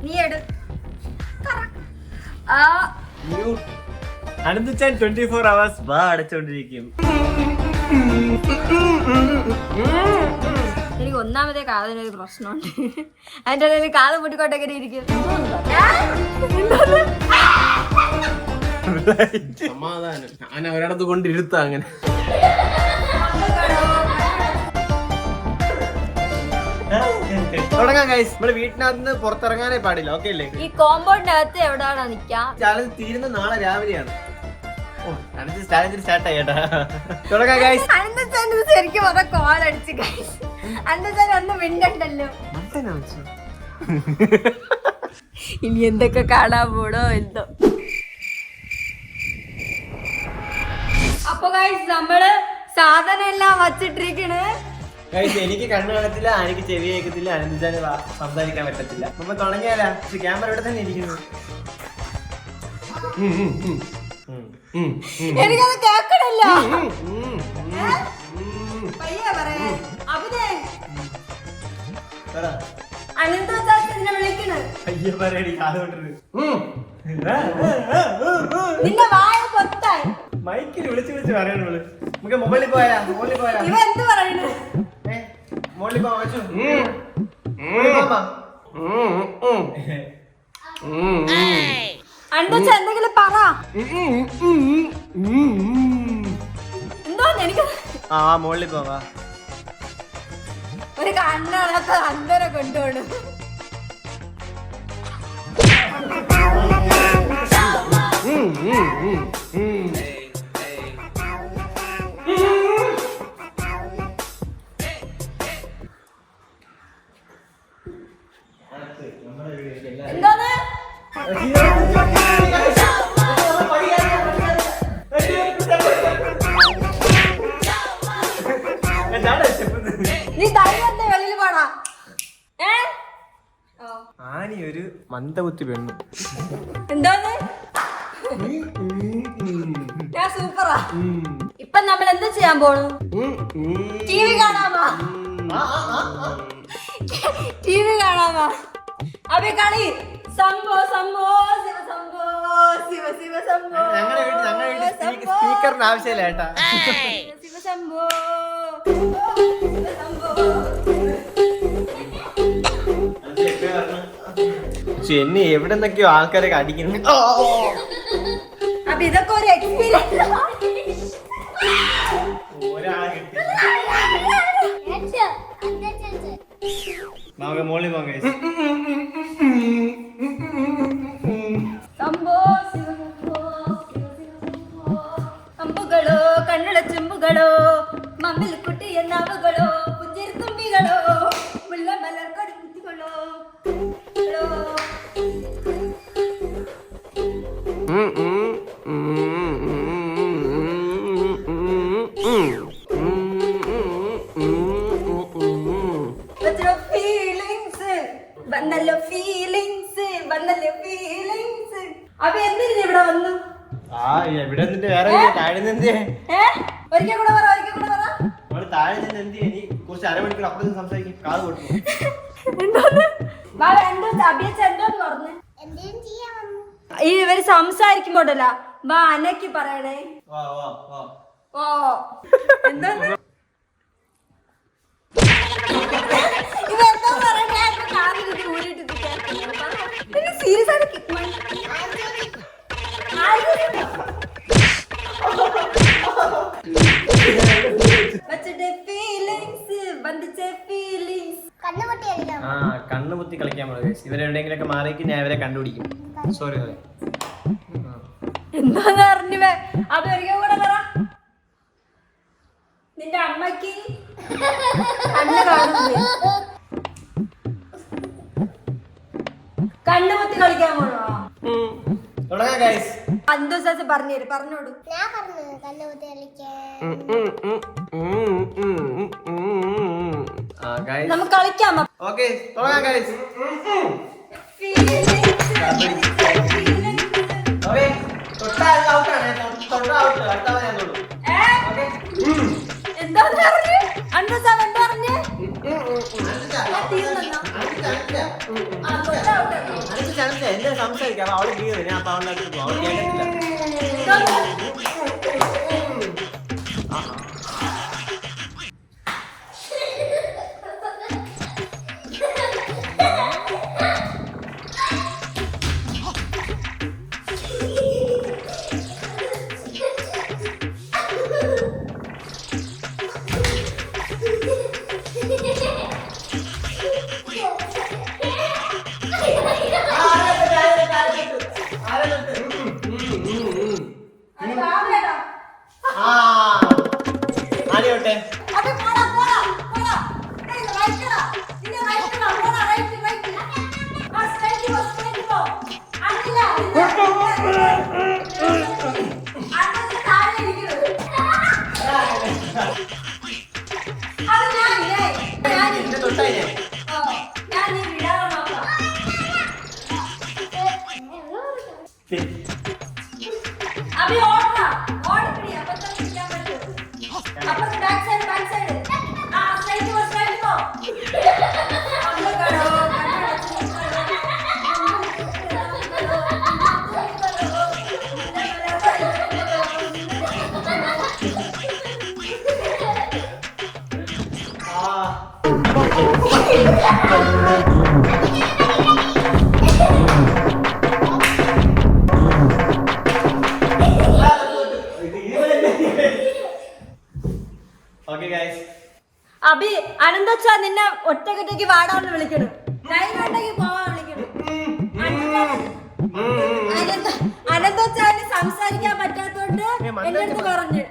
നീ എടു. അനന്തച്ചാൻ 24 hours വാ അടച്ചോണ്ടിരിക്കും. എനിക്ക് ഒന്നാമതേ കാതിനൊരു പ്രശ്നമുണ്ട്. അതിന്റെ ഇടയിൽ കാത് പൊട്ടിക്കോട്ടെ ഇരിക്കും. സമാധാനം. ഞാൻ ഒരിടത്ത് കൊണ്ടിരുത്ത അങ്ങനെ. തുടങ്ങാം ഗൈസ്. നമ്മള് വീട്ടിനകത്ത് പുറത്തിറങ്ങാനേ പാടില്ല. ഓക്കെ അല്ലേ? ഈ കോമ്പൗണ്ടിനകത്ത് എവിടെയാണ് നിക്കാം? ചാലഞ്ച് തീരുന്ന നാളെ രാവിലെയാണ്. ചാലഞ്ച് സ്റ്റാർട്ട് ആയിട്ടാ. തുടങ്ങാം ഗൈസ്. അനന്തച്ചാൻ ശരിക്കും പറഞ്ഞ കോൾ അടിച്ച് ഗൈസ്. അനന്തച്ചാൻ ഒന്നും മിണ്ടണ്ടല്ലോ. ഇനി എന്തൊക്കെ കാണാൻ പോടോ എന്തോ. അപ്പൊ ഗൈസ് നമ്മള് സാധനം എല്ലാം വച്ചിട്ടിരിക്കണ്. എനിക്ക് കണ്ണു കാണത്തില്ല, എനിക്ക് ചെവി കേൾക്കത്തില്ല, അനന്തച്ചാന് സംസാരിക്കാൻ പറ്റത്തില്ല. നമ്മ തുടങ്ങിയാലാ? പക്ഷെ ക്യാമറ ഇവിടെ തന്നെ ഇരിക്കുന്നു. എനിക്കത് കേക്കണില്ല. പയ്യെ പറയേ. അഭിനേ അനന്തച്ചാനെ വിളിക്കണ്. അയ്യോ പറയടി, കാതുകൊണ്ടിരുന്നു. നിന്റെ വായ പൊത്താൻ മൈക്കിൽ വിളിച്ച് പറയണു. നമുക്ക് മൊബൈലിൽ പോയാ? ഇവ എന്ത് പറയണു? മോളിൽ പോവാ. അനന്തച്ച എന്തെങ്കിലും പറ. എന്തോ എനിക്ക് മോളിൽ പോവാ. ഒരു കണ്ണടത്ത് അന്തര കൊണ്ടുപോണു. എന്താണ് നീ തയ്യത്തെ വെളിയിൽ പോടാ. ആനി ഒരു മന്ദബുദ്ധി പെണ്ണു. എന്താണ് ഞാൻ സൂപ്പറാ. ഇപ്പൊ നമ്മൾ എന്താ ചെയ്യാൻ പോണു? ടി വി കാണാമോ? ടിവി കാണാമോ? അബി കളി. സംഭോ സംഭോ ശിവ സംഭോ ശിവ ശിവ സംഭോ. സ്പീക്കറിന് ആവശ്യമില്ല ഏട്ടാ. ശിവ സംഭോ എന്നെ എവിടെ നിന്നൊക്കെയോ ആൾക്കാരൊക്കെ അടിക്കുന്നു. അപ്പൊ ഇതൊക്കെ ഒരു എക്സ്പീരിയൻസ്. നമുക്ക് മോളിൽ പോകാം. സംഭോ ശിവ സംഭോ ശിവ ശിവ സംഭോ. അമ്പുകളോ കണ്ണട ചെമ്പുകളോ മമ്മിൽ കുട്ടിയ നാവുകളോ പുഞ്ചിരി തുമ്പികളോ മുല്ല മലർ കടിക്കുത്തികളോ. വന്നല്ലോ ഫീലിങ്സ് വന്നല്ലോ ഫീലിങ്സ്. അപ്പൊ എന്തിനു ഇവിടെ വന്നു? ഇവിടെ നിന്നിട്ട് വേറെ താഴെ നിന്ന് ഒരിക്കൽ കൂടെ പറ, ഒരിക്കൽ കൂടെ പറ. നമ്മള് താഴെ നിന്ന് എന്ത് ഇനി കുറച്ച് അരമണിക്കൂർ അപ്പുറത്ത് സംസാരിക്കും. കാത് കൊടുക്കും. ഈ ഇവര് സംസാരിക്കുമ്പോണ്ടല്ല വാ അനക്കി പറയണേ. ഓ എന്താ ഇതെന്താ പറയണേ? സീരിയസ് ആണ്. കണ്ണുപൊത്തി കളിക്കാൻ പോകുന്നത്. ഇവരെവിടെയെങ്കിലൊക്കെ മാറിക്ക് ഞാൻ ഇവരെ കണ്ടുപിടിക്കും. സോറി എന്താന്ന് അറിഞ്ഞുവേ. അത് ഒരിക്കൽ കൂടെ പറ. നിന്റെ അമ്മക്ക് കണ്ണ് കാണുന്നില്ല. കണ്ണുപൊത്തി കളിക്കാൻ പോണോ? അന്തോസാസ് പറഞ്ഞുതരും. പറഞ്ഞോളൂ. നമുക്ക് കളിക്കാം. എന്താ പറഞ്ഞു? അന്തോസാ എന്താ പറഞ്ഞു? സംസാരിക്കാം. അപ്പൊ അവള് ക്ലിയർ. ഞാൻ അപ്പൊ അവളുടെ അടുത്ത് പോകും. അവൾ കേൾക്കത്തില്ല. ആദ്യോട്ടെ തൊട്ടായി अभी और खड़ी है पता नहीं क्या कर रही हो अपन बैक साइड हां साइड को हम लोग करो ഓക്കേ ഗൈസ്. അബി അനന്തച്ചാ നിന്നെ ഒറ്റക്കൊറ്റയ്ക്ക് വാടാന്ന് വിളിക്കണം. ലൈൻ ഉണ്ടെങ്കിൽ പോവാൻ വിളിക്കണം. അനന്തച്ചാന് സംസാരിക്കാൻ പറ്റാത്തോണ്ട് എന്റെ അടുത്ത് പറഞ്ഞു.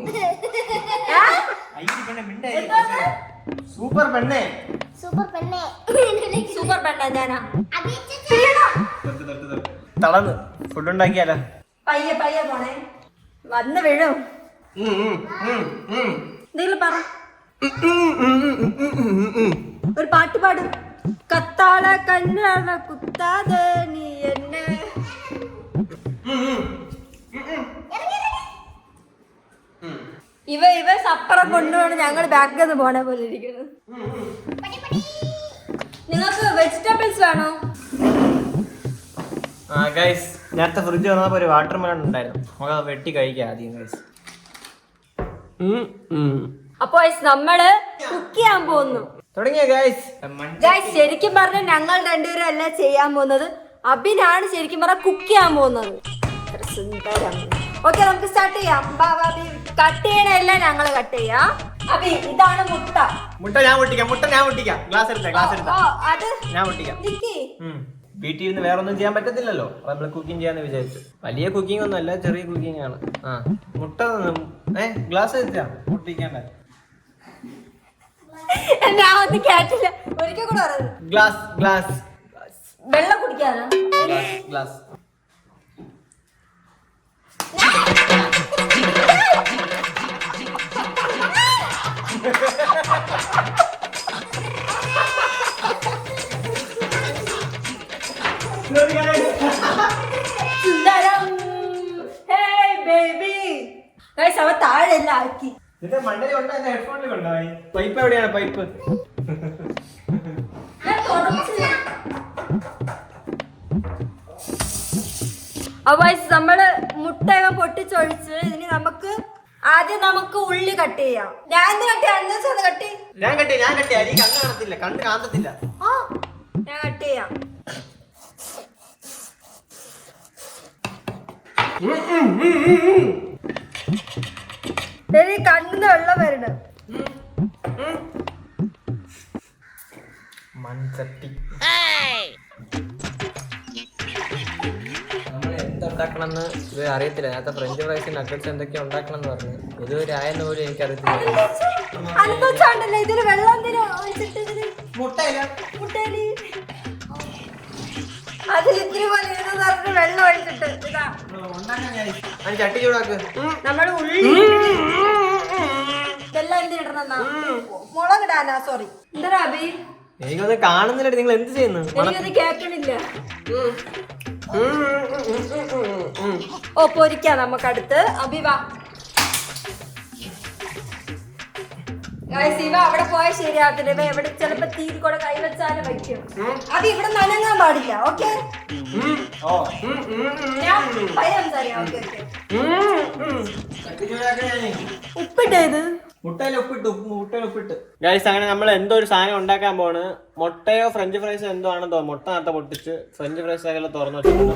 സൂപ്പർ പെണ്ണേ സൂപ്പർ പെണ്ണ ഞാനാ. തളന്ന് ഫുഡ് ഉണ്ടാക്കിയാലോ? പയ്യെ പോണേ. വന്ന് വീഴും. എന്തെങ്കിലും പറ. ഒരു പാട്ട് പാടും. കത്താള കണ്ണാള കുത്താതെ നീ എന്നെ. ഇവ സപ്പറം കൊണ്ടുപോണ് ഞങ്ങൾ ബാക്കിൽ നിന്ന് പോണ പോലെ ഇരിക്കുന്നത്. നിങ്ങൾക്ക് വെജിറ്റബിൾസ് വേണോ? ഗൈസ്, നേരത്തെ ഫ്രിഡ്ജ് വന്നപ്പോ ഒരു വാട്ടർ മെലൺ ഉണ്ടായിരുന്നു. നമുക്ക് വെട്ടി കഴിക്കാം ആദ്യം ഗൈസ്. അപ്പൊ നമ്മള് കുക്ക് ചെയ്യാൻ പോകുന്നു. തുടങ്ങിയ ഗൈസ്. ശരിക്കും പറഞ്ഞ ഞങ്ങൾ രണ്ടുപേരും അല്ല ചെയ്യാൻ പോകുന്നത്. അബിനാണ് ശരിക്കും പറഞ്ഞ കുക്ക് ചെയ്യാൻ പോകുന്നത്. ഓക്കെ, നമുക്ക് സ്റ്റാർട്ട് ചെയ്യാം. കട്ട് ചെയ്യണല്ല ഞങ്ങള് കട്ട് ചെയ്യാം. അബി ഇതാണ് മുട്ട ഞാൻ പൊട്ടിക്കാം. ഗ്ലാസ് എടുത്താ അത് ഞാൻ പൊട്ടിക്കാം. വീട്ടിൽ ഇരുന്ന് വേറെ ഒന്നും ചെയ്യാൻ പറ്റത്തില്ലല്ലോ. നമ്മള് കുക്കിംഗ് ചെയ്യാന്ന് വിചാരിച്ചു. വലിയ കുക്കിംഗ് ഒന്നും അല്ല, ചെറിയ കുക്കിംഗ് ആണ്. മുട്ട ഗ്ലാസ് എടുത്താ പൊട്ടിക്കാൻ. ഞാൻ ഒന്നും കേട്ടില്ല. ഒരിക്കൽ കൂടെ പറഞ്ഞു. ഗ്ലാസ് വെള്ളം കുടിക്കാനോ? ഗ്ലാസ് അവ താഴെ എല്ലാം ആക്കി. മണ്ടയിൽ കൊണ്ടോ ഹെഡ്ഫോണിൽ കൊണ്ടുപോയി. പൈപ്പ് എവിടെയാണ്? പൈപ്പ് നമ്മള് മുട്ട പൊട്ടിച്ചൊഴിച്ച് ഇനി ആദ്യം നമുക്ക് ഉള്ളി കട്ട് ചെയ്യാം. ഞാൻ കട്ട് ഞാൻ കട്ട് ചെയ്യാം. കണ്ണ് കാണത്തില്ല, കണ്ണ് കാന്തത്തില്ല. ഞാൻ കട്ട് ചെയ്യാം. കണ്ണിന് വെള്ളം വരണം. മൺചട്ടി നമ്മൾ എന്തുണ്ടാക്കണമെന്ന് ഇത് അറിയത്തില്ല. നേരത്തെ ഫ്രഞ്ച് ഫ്രൈസ് നഗറ്റ്സ് എന്തൊക്കെയാ ഉണ്ടാക്കണം എന്ന് പറഞ്ഞു. ഇതുവരെ ആയെന്ന് പോലും എനിക്കറിയത്തില്ല. ഇതില് വെള്ളം അതിൽ ഇത്തിരി പോലെ വെള്ളം ഒഴിച്ചിട്ട് ചട്ടി ചൂടാക്ക്. നമ്മള് ഉള്ളി ഇതെല്ലാം എന്തിടണം? മുളകിടാനാ. സോറി. എന്താ അബി? എനിക്കൊന്നും കാണുന്നില്ല. നിങ്ങൾ എന്ത് ചെയ്യുന്നു? എനിക്കൊന്നും കേൾക്കണില്ല. ഓ പൊരിക്കാം നമുക്ക് അടുത്ത്. അബി വാ. ഇവ അവിടെ പോയാൽ ശരിയാകത്തില്ല. ഇവ എവിടെ ചിലപ്പോ തീ കൂടെ കൈവച്ചാലും വയ്ക്കും. അത് ഇവിടെ നനങ്ങാൻ പാടില്ല. ഓക്കെ ഉപ്പിട്ടേത് ഉപ്പിട്ട് ഗൈസ്. അങ്ങനെ നമ്മൾ എന്തോ ഒരു സാധനം ഉണ്ടാക്കാൻ പോണ്. മുട്ടയോ ഫ്രഞ്ച് ഫ്രൈസോ എന്തോ ആണെന്ന് തോന്നുന്നു. മുട്ട നേരത്തെ പൊട്ടിച്ച് ഫ്രഞ്ച് ഫ്രൈസ് ഒക്കെ തുറന്നു വെച്ചിട്ടുണ്ട്.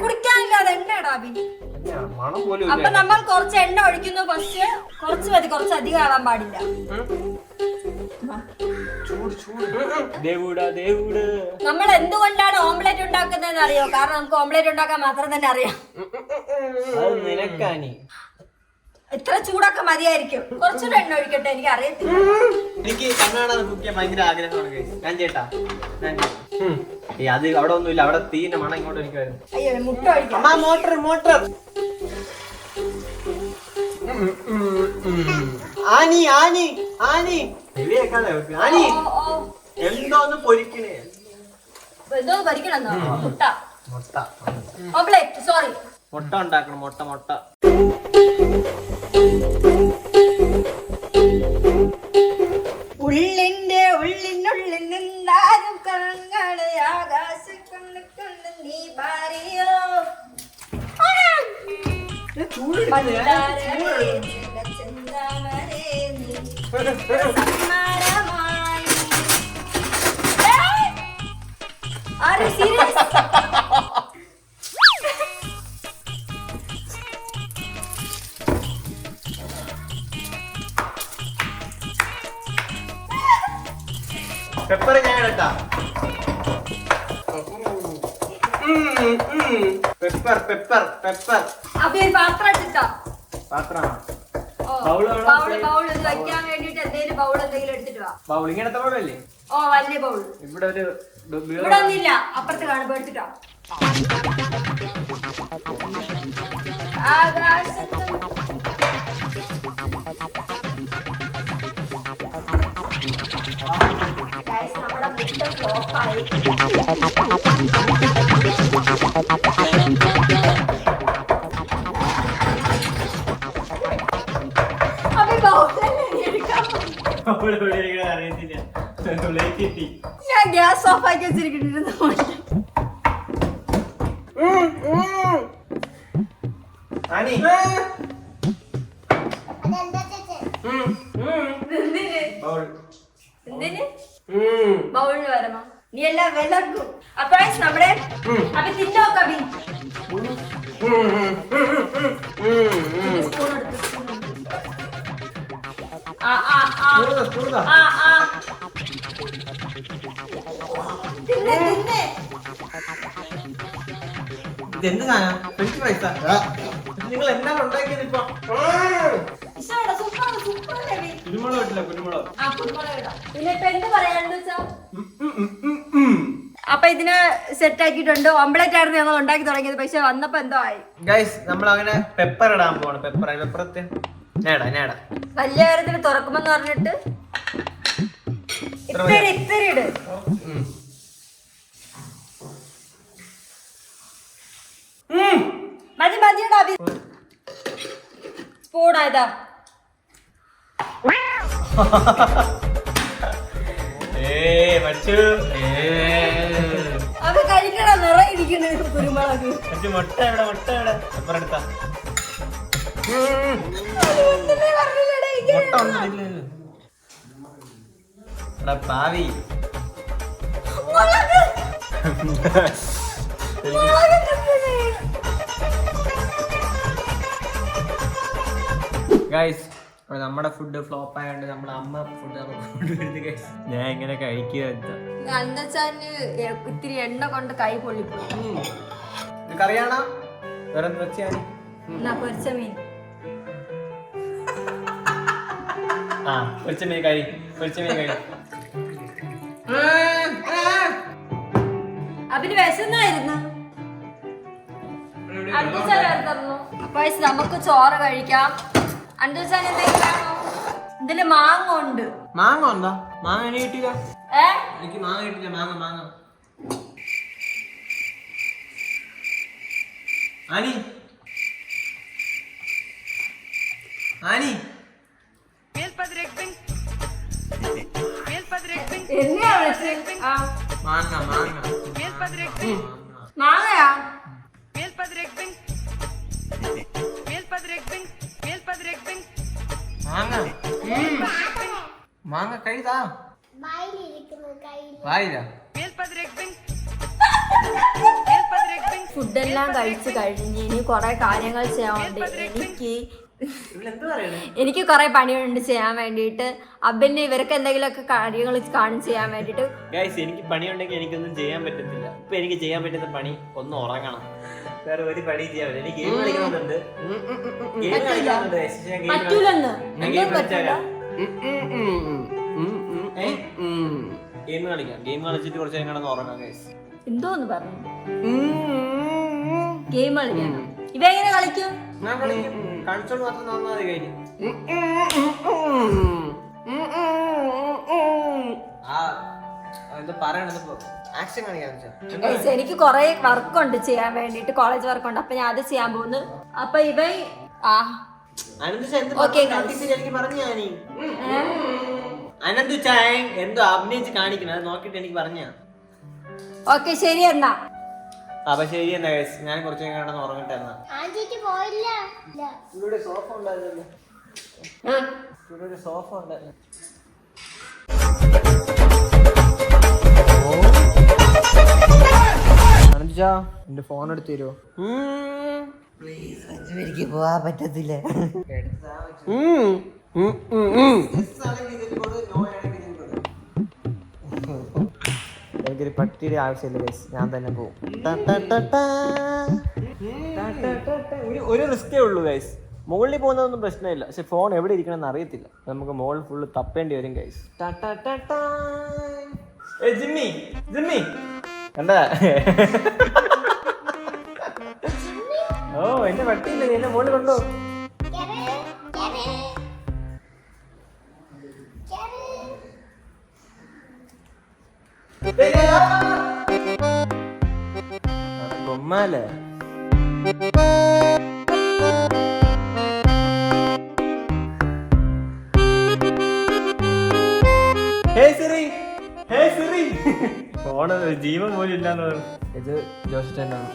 കുടിക്കാനില്ലാതെ എണ്ണടാ. മണം പോലും. അപ്പൊ നമ്മൾ കുറച്ച് എണ്ണ ഒഴിക്കുന്നു. ഫസ്റ്റ് കുറച്ച് മതി, കുറച്ച് അധികം ആവാൻ പാടില്ല. നമ്മൾ എന്തുകൊണ്ടാണ് ഓംലെറ്റ് ഉണ്ടാക്കുന്നതെന്ന് അറിയോ? കാരണം നമുക്ക് ഓംലെറ്റ് ഉണ്ടാക്കാൻ മാത്രം തന്നെ അറിയാം. നിനക്കാനി ഇത്ര ചൂടൊക്കെ മതിയായിരിക്കും. കുറച്ചൊരു എണ്ണ ഒഴിക്കട്ടെ. എനിക്ക് അറിയത്തില്ല. എനിക്ക് കണ്ണാടാ കുക്ക് ചെയ്യാൻ ഭയങ്കര ആഗ്രഹമാണ്. ഞാൻ ചേട്ടാ അത് അവിടെ ഒന്നുമില്ല. അവിടെ തീന്റെ മണം ഇങ്ങോട്ട് എനിക്ക് വരുന്നു. അയ്യോ, മുട്ട ഒഴിക്കാം. Motor motor Annie Annie Annie Annie എന്തോന്ന് പൊരിക്കണേ. എന്തോ പൊരിക്കണെന്നോ? മുട്ട മുട്ട ഓംലെറ്റ്. സോറി, മുട്ട ഉണ്ടാക്കണം. മുട്ട മുട്ട ഉള്ളിന്റെ ഉള്ളിനുള്ളിൽ നിന്നാലും കണ്ണാണ് ആകാശ കണ്ണ് കണ്ണ് നീ ഭാര്യയോ Are you serious? പെപ്പർ ഞാൻ എടുത്താ. Pepper pepper pepper. അപ്പൊ പാത്രം എടുത്തിട്ടോ? പാത്രമാണോ? ബൗള് വയ്ക്കാൻ വേണ്ടിട്ട് എന്തെങ്കിലും ബൗൾ എന്തെങ്കിലും എടുത്തിട്ട് വാ. ബൗൾ ഇങ്ങനത്തെ ബൗളല്ലേ? ഓ, വലിയ ബൗൾ. ഇവിടെ ഒരു ഇവിടെ ഒന്നില്ല, അപ്പുറത്ത് കാണുമ്പോ എടുത്തിട്ടോ. നമ്മുടെ മുട്ട ഫ്ലോപ്പായി. ഞാൻ ഗ്യാസ് ഓഫ് ആക്കി വെച്ചിരിക്കുന്നു. ബൗളിന് വരമോ? നീ എല്ലാം വിലക്കും. അപ്പൊ നമ്മുടെ അപ്പൊ തിന്നോ കബി. സ്പൂൺ എടുത്ത് ഇതെന്ത് സാധനം? ഫ്രഞ്ച് ഫ്രൈസാ? നിങ്ങൾ എന്താണ് ഉണ്ടാക്കിയത് ഇപ്പൊ? കുരുമുളക് ഇട്ടില്ല. കുരുമുളക്. പിന്നെ ഇപ്പൊ എന്ത് പറയാന്ന് വെച്ചാ, അപ്പൊ ഇതിന് സെറ്റ് ആക്കിയിട്ടുണ്ട്. ഓംലെറ്റ് ആയിരുന്നു ഞങ്ങൾ ഉണ്ടാക്കി തുടങ്ങിയത്. പക്ഷെ വന്നപ്പോ എന്തോ ആയി. ഗൈസ്, നമ്മൾ അങ്ങനെ പെപ്പർ ഇടാൻ പോവാണ്. പെപ്പർ പെപ്പറത്തെ നേടാ നേടാ വലിയ കാര്യത്തിന് തുറക്കുമെന്ന് പറഞ്ഞിട്ട് ഇത്തിരി ഇട്. മതി മതിയടാ. സ്പൂണായതാ. അത് കഴിക്കണ നിറയിരിക്കണ കുരുമുളക്. മുട്ട എവിടെ? മുട്ട എവിടെ? പെപ്പർ എടുത്താ പാവി. ഗൈസ്, നമ്മുടെ ഫുഡ് ഫ്ലോപ്പ് ആയതുകൊണ്ട് നമ്മുടെ അമ്മ ഫുഡ് കൊണ്ടുവരുന്നത്. ഞാൻ ഇങ്ങനെ കഴിക്കുക. ഇത്തിരി എണ്ണ കൊണ്ട് കൈ പൊള്ളിപ്പോയി. നിനക്കറിയാണോ വേറെ വെച്ചാൽ പൊരിച്ച മീൻ. പൊരിച്ച മീൻ കഴി. പൊരിച്ച മീൻ കഴി. അതിന് വിശന്നായിരുന്നു. അപ്പൊ നമുക്ക് ചോറ് കഴിക്കാം. അൻഡുസാൻ എന്തെങ്കിലും വേണോ? ഇതില് മാങ്ങ ഉണ്ട്. മാങ്ങ ഉണ്ടോ? മാങ്ങ എനിക്ക് കിട്ടില്ല. എനിക്ക് മാങ്ങ കിട്ടില്ല. മാങ്ങ മാങ്ങ ആനി ആനി എന്നെയാ വിളിച്ചത്? ആ. മാങ്ങ മാങ്ങ മാങ്ങയാ? മാങ്ങ മാങ്ങ കഴിതാ വായില്ല. ഫുഡെല്ലാം കഴിച്ച് കഴിഞ്ഞ് ഇനി കുറെ കാര്യങ്ങൾ ചെയ്യാനുണ്ട്. എനിക്ക് കുറെ പണിയുണ്ട് ചെയ്യാൻ വേണ്ടിയിട്ട്. അബിന് ഇവർക്ക് എന്തെങ്കിലുമൊക്കെ കാര്യങ്ങൾ കാണും ചെയ്യാൻ വേണ്ടിട്ട്. ഗൈസ് എനിക്ക് പണിയുണ്ടെങ്കിൽ എനിക്കൊന്നും ചെയ്യാൻ പറ്റത്തില്ല. ഇപ്പൊ എനിക്ക് ചെയ്യാൻ പറ്റുന്ന പണി ഒന്ന് ഉറങ്ങണം. വേറെ ഒരു പണി ചെയ്യാൻ പറ്റില്ല. എനിക്ക് ഗെയിം കളിക്കുന്നുണ്ട്. ഗെയിം കളിക്കാറുണ്ട്. പറ്റൂലെന്ന് ഗെയിം കളിക്കാം. ഗെയിം കളിച്ചിട്ട് കുറച്ച് നേരം കിടന്ന് ഉറങ്ങാം ഗൈസ്. എന്തോന്ന് പറഞ്ഞു? ഗെയിം കളിക്കാൻ ഇവ എങ്ങനെ കളിക്കും? ഞാൻ കളിക്കും. കൺസോൾ മാത്രം നന്നായി കഴിഞ്ഞു. ആക്ഷൻ കാണിക്കാൻ എനിക്ക് കുറെ വർക്കുണ്ട് ചെയ്യാൻ വേണ്ടിട്ട്, കോളേജ് വർക്കുണ്ട്. അപ്പൊ ഞാൻ അത് ചെയ്യാൻ പോകുന്നു. അപ്പൊ ഇവ എനിക്ക് പറഞ്ഞു. അനന്തു ചായ എന്തോ അഭിനയിച്ച് കാണിക്കണം. അത് നോക്കിട്ട് എനിക്ക് പറഞ്ഞ. ഓക്കെ ശരി എന്നാ. അപ്പൊ ശരി എന്നാ ഗൈസ്, ഞാൻ കുറച്ച് കിടന്ന് ഉറങ്ങട്ടെ എന്നാ. ഇവിടെ സോഫ ഉണ്ടായിരുന്നല്ലോ. ഇവിടെ ഒരു സോഫ ഉണ്ടായിരുന്നു. അനന്തുച്ചാ എന്റെ ഫോൺ എടുത്ത് തരുമോ? പ്ലീസ്, 5 മിനിറ്റ് പോവാൻ പറ്റത്തില്ല. എനിക്കൊരു പട്ടിയുടെ ആവശ്യമില്ല ഗൈസ്, ഞാൻ തന്നെ പോകും. ഒരു റിസ്കേ ഉള്ളൂ ഗൈസ്. മുകളിൽ പോകുന്നതൊന്നും പ്രശ്നമില്ല, പക്ഷെ ഫോൺ എവിടെ ഇരിക്കണമെന്ന് അറിയത്തില്ല. നമുക്ക് മുകളിൽ ഫുള്ള് തപ്പേണ്ടി വരും ഗൈസ്. ജിമ്മി ജിമ്മി എന്താ? ഓ എന്റെ പട്ടിയില്ല, നീ എന്നെ മുകളിൽ കൊണ്ടോ. ബൊമ്മാലേ ഫോണ് ജീവൻ പോലും ഇല്ലാന്ന് പറഞ്ഞു. ഇത് ജോസ്റ്റനാണ്.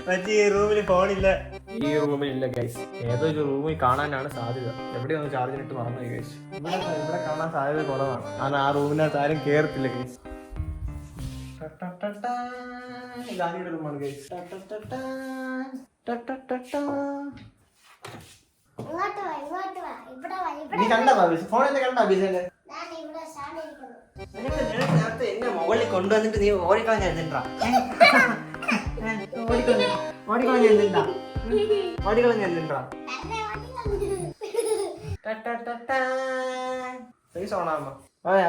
മറ്റേ ഈ റൂമിൽ ഫോണില്ല. ഈ റൂമിൽ ഇല്ല ഗൈസ്. ഏതോ ഒരു റൂമിൽ കാണാനാണ് സാധ്യത. എവിടെയൊന്ന് ചാർജിനിട്ട് മറന്നു ഗൈസ്. ഇവിടെ കാണാൻ സാധ്യത കുറവാണ്. കാരണം ആ റൂമിനകത്ത് ആരും കേറത്തില്ല ഗൈസ്. ഇതാരുടെ റൂമാണ് ഗൈസ്. നീ കണ്ട ഫോണിൽ കണ്ട അഭിഷേക് നേരത്തെ എന്നെ മുകളിൽ കൊണ്ടുവന്നിട്ട് നീ ഓടിക്കളഞ്ഞാ? ഓടിക്കളഞ്ഞാ? പൈസ ഓണാകുമ്പോ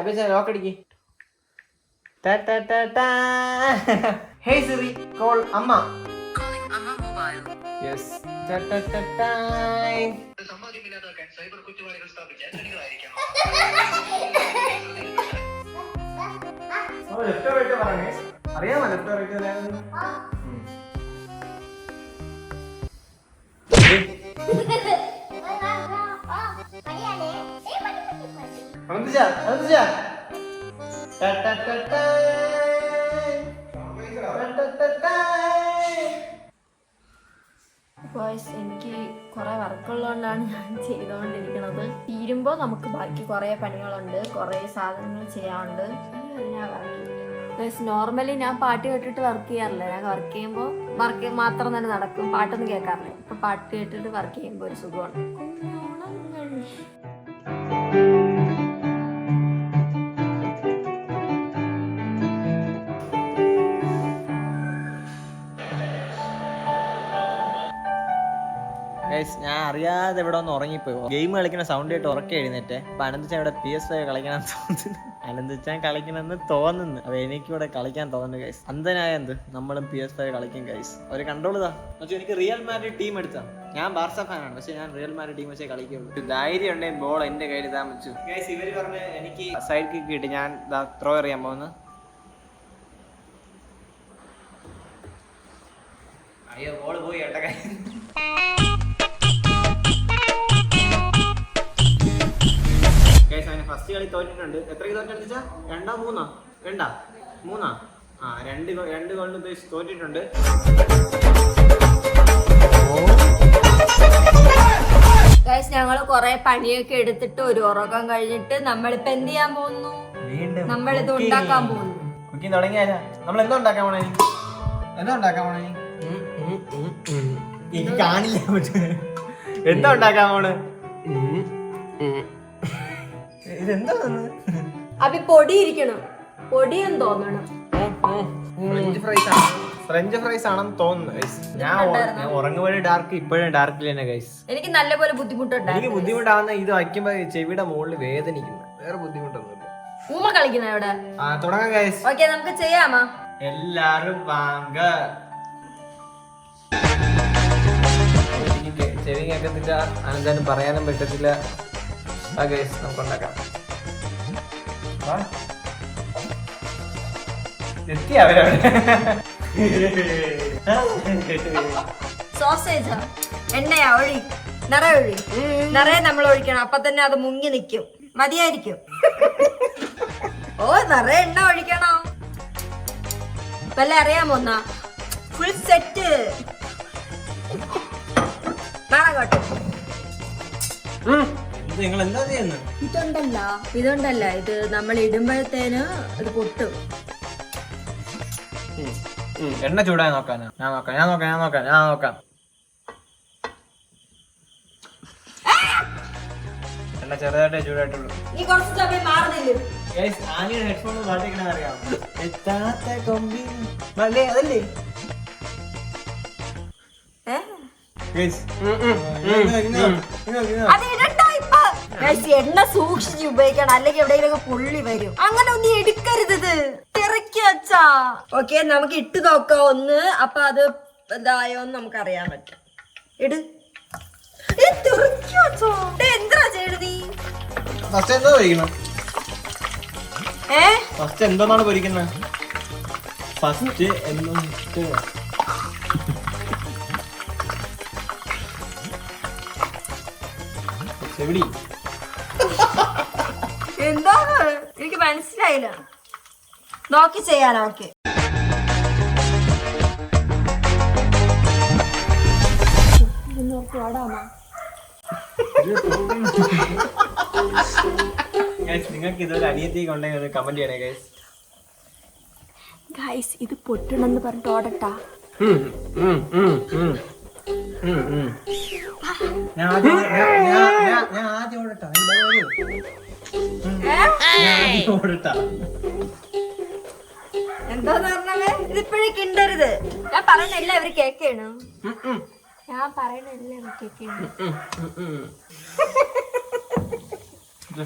Abhishek ലോക്കടിക്ക്. Hey Siri, call Amma. Calling Amma Mobile. Yes. Oh, left or right പറയണേ. അറിയാമോ left or right അല്ലായിരുന്നു? അനന്തുജാ എനിക്ക് കുറെ വർക്കുള്ളതുകൊണ്ടാണ് ഞാൻ ചെയ്തുകൊണ്ടിരിക്കുന്നത്. തീരുമ്പോൾ നമുക്ക് ബാക്കി കുറെ പണികളുണ്ട്, കുറെ സാധനങ്ങൾ ചെയ്യാനുണ്ട്. നോർമലി ഞാൻ പാട്ട് കേട്ടിട്ട് വർക്ക് ചെയ്യാറില്ല. ഞാൻ വർക്ക് ചെയ്യുമ്പോൾ വർക്ക് മാത്രം തന്നെ നടക്കും, പാട്ടൊന്നും കേൾക്കാറില്ല. ഇപ്പൊ പാട്ട് കേട്ടിട്ട് വർക്ക് ചെയ്യുമ്പോൾ ഒരു സുഖമാണ്. ഞാൻ അറിയാതെ ഇവിടെ ഒന്ന് ഉറങ്ങിപ്പോയി. ഗെയിം കളിക്കുന്ന സൗണ്ട് ആയിട്ട് ഉറക്കെ എഴുന്നേറ്റെ. അപ്പൊ അനന്തുച്ചാൻ ഇവിടെ PS5 കളിക്കണം തോന്നുന്നു. അനന്തുച്ചാൻ കളിക്കണമെന്ന് തോന്നുന്നു. അപ്പൊ എനിക്കിവിടെ കളിക്കാൻ തോന്നുന്നു ഗൈസ്. അന്ധനായ എന്ത് നമ്മളും PS5 കളിക്കും ഗൈസ്. ഒരു കൺട്രോൾ ഇതാ. എനിക്ക് റിയൽ മാഡ്രിഡ് ടീം എടുത്താ. ഞാൻ ബാർസ ഫാനാണ്, പക്ഷെ ഞാൻ റിയൽ മാഡ്രിഡ് ടീം വെച്ചേ കളിക്കുള്ളൂ. ധൈര്യം ഉണ്ടെങ്കിൽ ബോൾ എന്റെ കയ്യിൽ ഇതാ വെച്ചു ഗൈസ്. ഇവര് പറഞ്ഞ് എനിക്ക് സൈഡ് കിക്ക് കിട്ടി, ഞാൻ ത്രോ എറിയാൻ പോകുന്നു. അയ്യോ ബോള് പോയി ഏട്ടക്കാ. ഫസ്റ്റ് കളി തോറ്റിട്ടുണ്ട്. എത്രയ്ക്ക് തോറ്റെന്ന് വെച്ചാ 2-3 2-3 ആ 2 ഗോളിന് ഉദ്ദേശിച്ച് തോറ്റിട്ടുണ്ട്. ഞങ്ങള് കൊറേ പണിയൊക്കെ എടുത്തിട്ട് ഒരു ഉറക്കം കഴിഞ്ഞിട്ട് നമ്മളിപ്പോ എന്ത് ചെയ്യാൻ പോകുന്നു? നമ്മളിത് ഉണ്ടാക്കാൻ പോകുന്നു. കുക്കിംഗ് തുടങ്ങിയാലോ? നമ്മൾ എന്തോ ഉണ്ടാക്കാൻ പോണേ? എനിക്ക് കാണില്ല. എന്താ ഉണ്ടാക്കാൻ പോണ്? ഇതെന്താ അപ്പൊ പൊടി ഇരിക്കണം, പൊടിയെന്ന് തോന്നണം. ഫ്രഞ്ച് ഫ്രൈസ് ആണെന്ന് തോന്നുന്നു. ഞാൻ ഉറങ്ങുമ്പോഴേ ഡാർക്ക്, ഇപ്പോഴും ഡാർക്കിൽ തന്നെ ഗൈസ്. എനിക്ക് നല്ലപോലെ ബുദ്ധിമുട്ടുണ്ട്. എനിക്ക് ബുദ്ധിമുട്ടാവുന്ന ഇത് വയ്ക്കുമ്പോ ചെവിയുടെ മുകളിൽ വേദനിക്കുന്നു. വേറെ ബുദ്ധിമുട്ടൊന്നുമില്ല. ഊമ കളിക്കുന്ന ഇവിടെ. തുടങ്ങാം ഗൈസ്. ഓക്കെ, നമുക്ക് ചെയ്യാമോ? എല്ലാരും വാങ്ങ. ചെവി കേൾക്കത്തില്ല, അനന്താനും പറയാനും പറ്റത്തില്ല. നമുക്ക് ഉണ്ടാക്കാം. എത്തി അവരവിടെ. സോസേജാ എണ്ണയാ? ഒഴി, നിറയെ നമ്മൾ ഒഴിക്കണം. അപ്പൊ തന്നെ അത് മുങ്ങി നിക്കും. മതിയായിരിക്കും. ഓ, നിറയെ എണ്ണ ഒഴിക്കണം. വല്ല അറിയാമോ? ഫുൾ സെറ്റ് നാളെ നിങ്ങൾ എന്താ ചെയ്യുന്നത്? ഇതുണ്ടല്ല, ഇത് നമ്മൾ ഇടുമ്പോഴത്തേന് ഇത് പൊട്ടും. എണ്ണ ചൂടായി നോക്കാനാ? ഞാൻ നോക്കാം. എണ്ണ ചെറുതായിട്ടേ ചൂടായിട്ടുള്ളൂ. നീ കുറച്ച് സമയം മാറുന്നില്ല. ഹെഡ്ഫോൺ പാട്ടിക്കണ അറിയാം. അതല്ലേ എണ്ണ സൂക്ഷിച്ച് ഉപയോഗിക്കണം, അല്ലെങ്കിൽ എവിടെയെങ്കിലും പൊള്ളി വരും. അങ്ങനെ ഒന്നും എടുക്കരുത്, ഇത് തിറക്കി വെച്ചാ. ഓക്കെ, നമുക്ക് ഇട്ട് നോക്കാം ഒന്ന്. അപ്പൊ അത് ഇതായോന്ന് നമുക്ക് അറിയാൻ പറ്റും. ഇട്. എന്താ ചെയ്യണത് നീ? ഫസ്റ്റ് എന്തോന്നാണ് പൊരിക്കുന്നത്? ഫസ്റ്റ് എന്താണ് എനിക്ക് മനസ്സിലായില്ല. നോക്കി ചെയ്യാനോ? ഓക്കെ, നിങ്ങൾക്ക് ഇതൊരു അനിയത്തി കൊണ്ടെങ്കിൽ കമന്റ് ചെയ്യണേ ഗൈസ്. ഗൈസ്, ഇത് പൊട്ടണെന്ന് പറഞ്ഞിട്ട് ഓടട്ടാ. ഞാൻ ആദ്യം ഓടട്ടാ. എന്താന്ന് പറഞ്ഞാല് ഇതിപ്പോഴേ കിണ്ടരുത്. ഞാൻ പറയണല്ല അവര് കേക്കാണ്.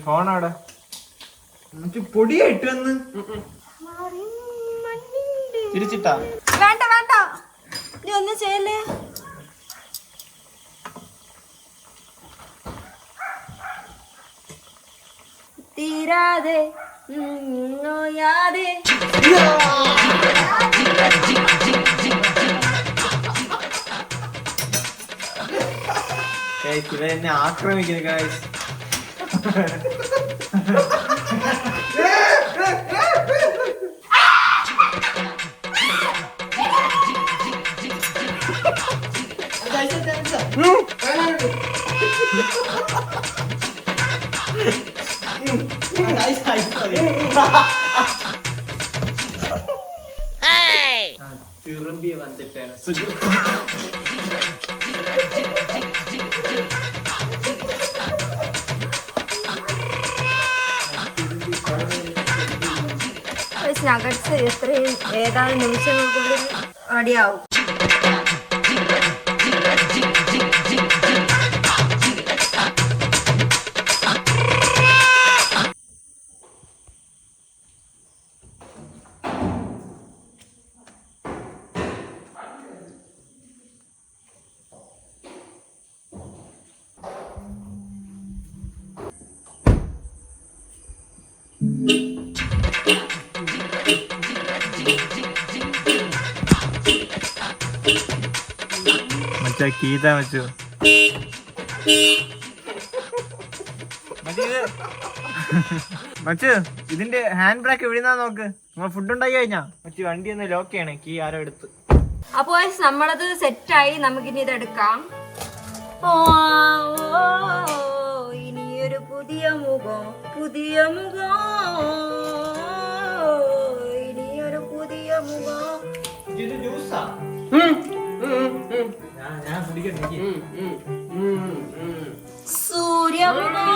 ഫോണവിടെ പൊടിയായിട്ട് വന്ന് തിരിച്ചിട്ടാ. വേണ്ട, നീ ഒന്നും ചെയ്യല്ലേ. തീരാതെ നോയാതെ ഇവ എന്നെ ആക്രമിക്കുന്നു ഗൈസ്. திரும்பி வந்துட்டேன். നഗറ്റ്സ് എത്രയും ഏതാനും നിമിഷങ്ങൾക്കുള്ളിൽ റെഡിയാവും. ചക്കീത വെച്ചു മച്ചു ഇതിന്റെ ഹാൻഡ് ബ്രേക്ക് എവിടുന്നാ നോക്ക്. നമ്മൾ ഫുഡ് ഉണ്ടാക്കി കഴിഞ്ഞാ മച്ചു വണ്ടി ഒന്ന് ലോക്ക് ചെയ്യണേ. കീ ആരോ എടുത്ത്. അപ്പോ നമ്മളത് സെറ്റായി. നമുക്കിനി ഇത് എടുക്കാം. ഇനിയൊരു പുതിയ മുഖം, പുതിയ മുഖം, ഇനിയൊരു പുതിയ മുഖം. ഇത് ജ്യൂസാ? ഞാൻ കുടിക്കട്ടെ. സൂര്യമുഖം,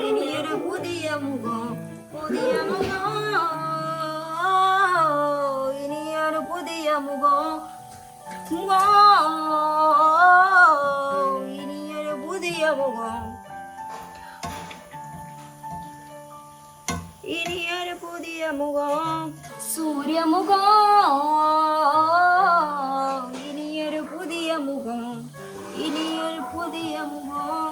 ഇനിയൊരു പുതിയ മുഖം, പുതിയ മുഖം, ഇനിയൊരു പുതിയ മുഖം, മുഖം, ഇനിയൊരു പുതിയ മുഖം, ഇനിയൊരു പുതിയ മുഖം, സൂര്യമുഖം, ഇനിയൊരു പുതിയ മുഖം, ഇനിയൊരു പുതിയ മുഖം,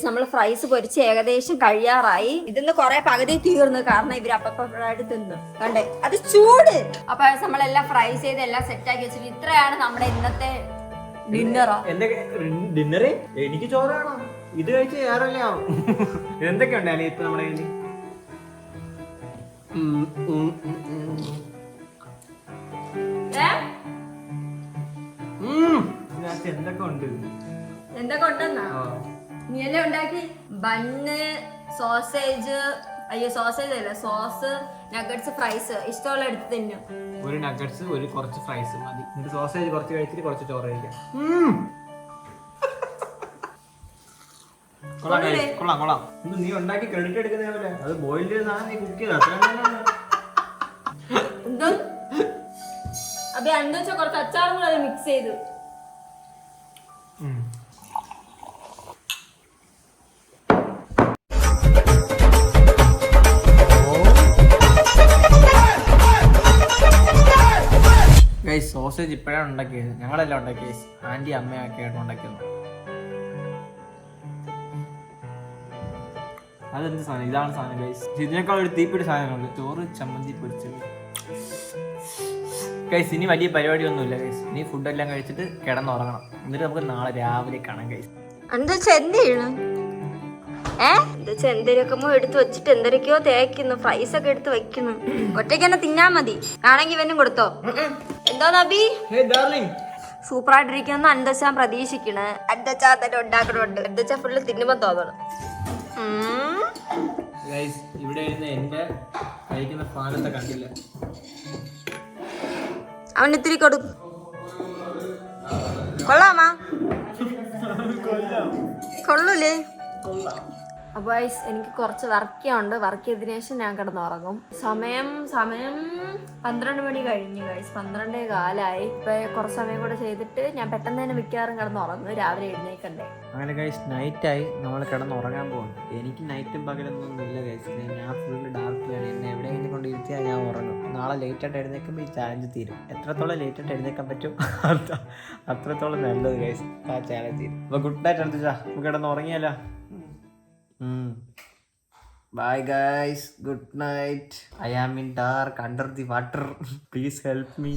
നമ്മൾ ഫ്രൈസ് പൊരിച്ച് ഏകദേശം കഴിയാറായി. ഇതിന്ന് കുറെ പകുതി തീർന്നു, കാരണം ഇവര് അപ്പപ്പായിട്ട് തിന്നു കണ്ടേ, അത് ചൂട്. അപ്പൊ നമ്മളെല്ലാം ഫ്രൈസ് ചെയ്ത് എല്ലാം സെറ്റാക്കി വെച്ചിട്ട് ഇത്രയാണ് നമ്മുടെ ഇന്നത്തെ ഡിന്നറോ. ഡിന്നറ് എനിക്ക് ചോറ് വേണം. ഇത് കഴിച്ച് വേറല്ലേ ആവും. എന്തൊക്കെ ഉണ്ടായാലും ഇപ്പൊ നമ്മുടെ കയ്യിൽ എന്തൊക്കെ ഉണ്ട്. എന്തൊക്കെ ഉണ്ടെന്നാ നീ എല്ലാം ഉണ്ടാക്കി? ബണ്ണ്, സോസേജ്, അയ്യോ സോസേജ് അല്ല, സോസ്, നഗറ്റ്സ്, ഫ്രൈസ്, ഇഷ്ടമുള്ള എടുത്ത് തിന്നു. ഒരു നഗറ്റ്സ്, ഒരു കുറച്ച് ഫ്രൈസ് മതി. എന്നിട്ട് സോസേജ് കുറച്ച് കഴിച്ചിട്ട് കുറച്ച് ചോറ് കഴിക്കാം. കൊള്ളാം കൊള്ളാം. നീ ഉണ്ടാക്കി ക്രെഡിറ്റ് എടുക്കുന്ന അത് ബോയിൽ ചെയ്താണ് നീ കുക്ക് ചെയ്ത. എന്തോ അപ്പൊ എന്താ വെച്ചാൽ കുറച്ച് അച്ചാറും കൂടെ മിക്സ് ചെയ്തു. സോസേജ് ഇപ്പോഴാണ് ഉണ്ടാക്കിയത്, ഞങ്ങളെല്ലാം ഉണ്ടാക്കിയത്. ആന്റി അമ്മയൊക്കെയാണ് ഉണ്ടാക്കിയത്. അതെന്ത് സാധനം? ഇതാണ് സാധനം ഗൈസ്. ഇതിനേക്കാൾ ഒരു തീപ്പിടി സാധനമുണ്ട്, ചോറ് ചമ്മന്തി പൊരിച്ചത്. ഗൈസ് ഇനി വലിയ പരിപാടി ഒന്നുമില്ല ഗൈസ്. ഇനി ഫുഡെല്ലാം കഴിച്ചിട്ട് കിടന്നുറങ്ങണം. എന്നിട്ട് നമുക്ക് നാളെ രാവിലെ കാണാം ഗൈസ്. എന്താ ചെന്തിയാണ് എന്താ ചെന്തിരൊക്കെ എടുത്ത് വെച്ചിട്ട് എന്തൊക്കെയോ തേക്കുന്നു. ഫ്രൈസ് ഒക്കെ എടുത്ത് വെക്കുന്നു. ഒറ്റയ്ക്ക് തന്നെ തിന്നാ മതി. ആണെങ്കി ഇവനും കൊടുത്തോ. എന്തോ നബി സൂപ്പർ ആയിട്ടിരിക്കുന്ന അന്തച്ചാ പ്രതീക്ഷിക്കണ്. അന്തച്ചാ തന്നെ ഉണ്ടാക്കണുണ്ട്. അന്തച്ചാ ഫുള്ള് തിന്നുമ്പോ തോന്നണം. ഇവിടെ എന്റെ കഴിക്കുന്ന പാലത്തെ കണ്ടില്ല. അവൻ ഇത്തിരി കൊടുക്കും. കൊള്ളാമാ? കൊള്ളൂലേ? അപ്പൊ എനിക്ക് കുറച്ച് വർക്ക് ചെയ്യാനുണ്ട്. വർക്ക് ചെയ്തതിനു ശേഷം ഞാൻ കിടന്നുറങ്ങും. സമയം 12 മണി കഴിഞ്ഞു ഗൈസ്. 12:15 ഇപ്പൊ കുറച്ച് സമയം കൂടെ ചെയ്തിട്ട് ഞാൻ പെട്ടെന്ന് തന്നെ മിക്കവാറും കിടന്നുറങ്ങും. രാവിലെ എഴുന്നേക്കണ്ടേ. അങ്ങനെ ഗൈസ് നൈറ്റായി, നമ്മൾ കിടന്നുറങ്ങാൻ പോകും. എനിക്ക് നൈറ്റും പകലൊന്നും ഇല്ല ഗൈസ്. ഞാൻ ഫുള്ള് ഡാർക്കിലാണ്. എന്നെ എവിടെയെങ്കിലും കൊണ്ട് ഇരുത്തിയാൽ ഞാൻ ഉറങ്ങും. നാളെ ലേറ്റായിട്ട് എഴുന്നേക്കുമ്പോൾ ഈ ചാലഞ്ച് തീരും. എത്രത്തോളം ലേറ്റായിട്ട് എഴുന്നേക്കാൻ പറ്റും അത്രത്തോളം നല്ലത് ഗൈസ്. ആ ചാലഞ്ച് തീരും. അപ്പൊ ഗുഡ് നൈറ്റ് അടുത്ത നമുക്ക് കിടന്നുറങ്ങിയല്ലോ. Bye guys, good night. I am in dark under the water. Please help me.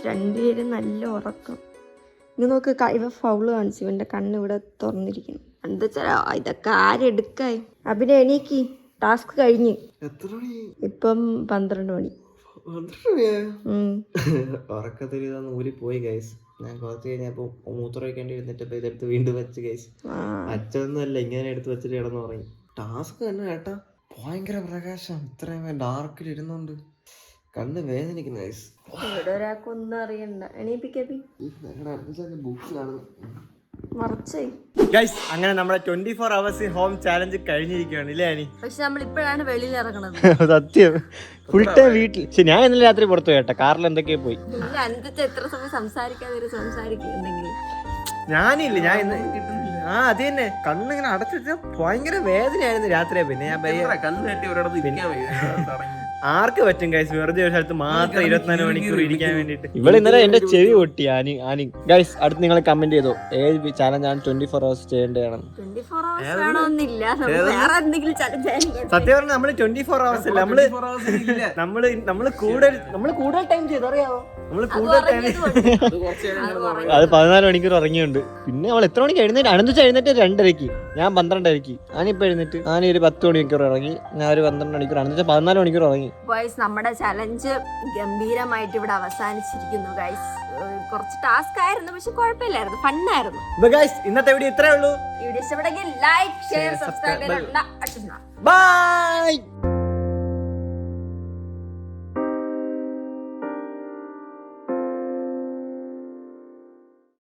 രണ്ടുപേരും നല്ല ഉറക്കം. ഇങ്ങ് നോക്ക്, ഇവ ഫൗള് കാണിച്ചു. ഇവന്റെ കണ്ണ് ഇവിടെ തുറന്നിരിക്കുന്നു. എന്താ വെച്ചാ ഇതൊക്കെ ആരെടുക്കായി. അഭിനെ എണീക്ക്, ടാസ്ക് കഴിഞ്ഞ്. ഇപ്പം 12 മണി. ഉറക്കത്തിൽ ഊരി പോയി ഗൈസ്. ഞാൻ കുറച്ച് കഴിഞ്ഞപ്പോ മൂത്രം വയ്ക്കേണ്ടി ഇരുന്നിട്ട് ഇതെടുത്ത് വീണ്ടും വെച്ച് ഗൈസ്. അച്ഛനൊന്നും അല്ല, ഇങ്ങനെ എടുത്ത് വെച്ചിട്ട് കിടന്നു പറയും. ടാസ്ക് തന്നെ കേട്ടാ. ഭയങ്കര പ്രകാശം. ഇത്രയും ഡാർക്കിൽ ഇരുന്നോണ്ട് കണ്ണ് വേദനിക്കുന്നു ഗൈസ്. ഇവിടെ ഒരാൾക്കൊന്നും അറിയണ്ട. എണീപ്പിക്കപ്പി ബുക്സ് കാണുന്നു. ഗൈസ് അങ്ങനെ നമ്മുടെ 24 hours ഹോം ചാലഞ്ച് കഴിഞ്ഞിരിക്കുകയാണ് ഇല്ലേ അനി? പക്ഷെ നമ്മൾ ഇപ്പോഴാണ് വെളിയിൽ ഇറങ്ങണത്. സത്യം ഫുൾ ടൈം വീട്ടിൽ. ഞാൻ ഇന്നലെ രാത്രി പുറത്തു കേട്ട കാറിൽ എന്തൊക്കെയോ പോയി. എത്ര സമയം സംസാരിക്കുന്നുണ്ടെങ്കിൽ ഞാനില്ല, ഞാൻ ഇന്ന് അത് തന്നെ കണ്ണിങ്ങനെ അടച്ചു വെച്ചാൽ ഭയങ്കര വേദനയായിരുന്നു രാത്രിയാ. പിന്നെ ഞാൻ ആർക്ക് പറ്റും ഗൈസ് വെറുതെ ഒരു സ്ഥലത്ത് മാത്രം 24 മണിക്കൂർ ഇരിക്കാൻ വേണ്ടിട്ട്. ഇവിടെ ഇന്നലെ എന്റെ ചെവി പൊട്ടി ആനി. ഗൈസ് അടുത്ത് നിങ്ങൾ കമന്റ് ചെയ്തോ ഏത് ചാലഞ്ചാണ് 24 hours ചെയ്യേണ്ടതാണ്. 24 hours വേണമെന്നില്ല, നമുക്ക് വേറെ എന്തെങ്കിലും ചലഞ്ച് ആയിരിക്കും. സത്യം പറഞ്ഞാൽ നമ്മള് 24 hours അല്ല, നമ്മള് കൂടുതൽ ടൈം ചെയ്തറിയാവോ. നമ്മള് കൂടുതൽ ടൈം അത് 14 മണിക്കൂർ ഉറങ്ങിയുണ്ട്. പിന്നെ അവൾ എത്ര മണിക്ക് എഴുന്നേറ്റ്? അനന്ത് എഴുന്നേറ്റ് 2:30, ഞാൻ 12:30. ഞാനിപ്പോ എഴുന്നേറ്റ് ഒരു 10 മണിക്കൂർ ഇറങ്ങി, ഞാൻ ഒരു 12 മണിക്കൂർ, അനന്ത് 14 മണിക്കൂർ ഇറങ്ങി. ഗൈസ് നമ്മുടെ ചലഞ്ച് ഗംഭീരമായിട്ട് ഇവിടെ അവസാനിച്ചിരിക്കുന്നു ഗൈസ്. കുറച്ച് ടാസ്ക് ആയിരുന്നു, പക്ഷെ കുഴപ്പമില്ലായിരുന്നു, ഫണ്ണായിരുന്നു. ഇന്നത്തെ വീഡിയോ ഇത്രേ ഉള്ളൂ. വീഡിയോ ഇഷ്ടപ്പെട്ടെങ്കിൽ ലൈക്ക്, ഷെയർ, സബ്സ്ക്രൈബ്. ബൈ.